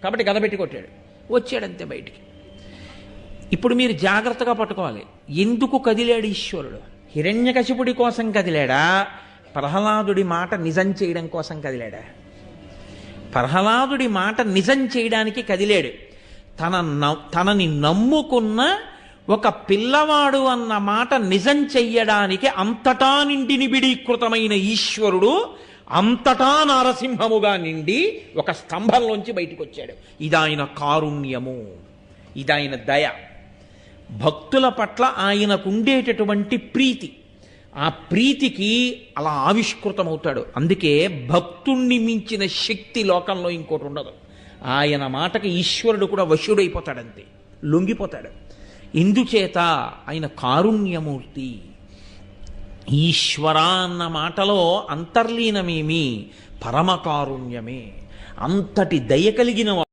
కాబట్టి గద పెట్టి కొట్టాడు. వచ్చాడంతే బయటికి. ఇప్పుడు మీరు జాగ్రత్తగా పట్టుకోవాలి. ఎందుకు కదిలాడు ఈశ్వరుడు? హిరణ్యకశిపుడి కోసం కదిలాడా, ప్రహ్లాదుడి మాట నిజం చేయడం కోసం కదిలాడా? ప్రహ్లాదుడి మాట నిజం చేయడానికి కదిలాడు. తనని నమ్ముకున్న ఒక పిల్లవాడు అన్న మాట నిజం చెయ్యడానికి అంతటా నిండి నిబిడీకృతమైన ఈశ్వరుడు అంతటా నారసింహముగా నిండి ఒక స్తంభంలోంచి బయటికి వచ్చాడు. ఇదాయన కారుణ్యము, ఇదాయన దయ. భక్తుల పట్ల ఆయనకుండేటటువంటి ప్రీతి, ఆ ప్రీతికి అలా ఆవిష్కృతమవుతాడు. అందుకే భక్తుణ్ణి మించిన శక్తి లోకంలో ఇంకోటి ఉండదు. ఆయన మాటకి ఈశ్వరుడు కూడా వశుడైపోతాడంతే, లొంగిపోతాడు. ఎందుచేత ఆయన కారుణ్యమూర్తి. ఈశ్వర అన్న మాటలో అంతర్లీనమేమి పరమ కారుణ్యమే. అంతటి దయ కలిగిన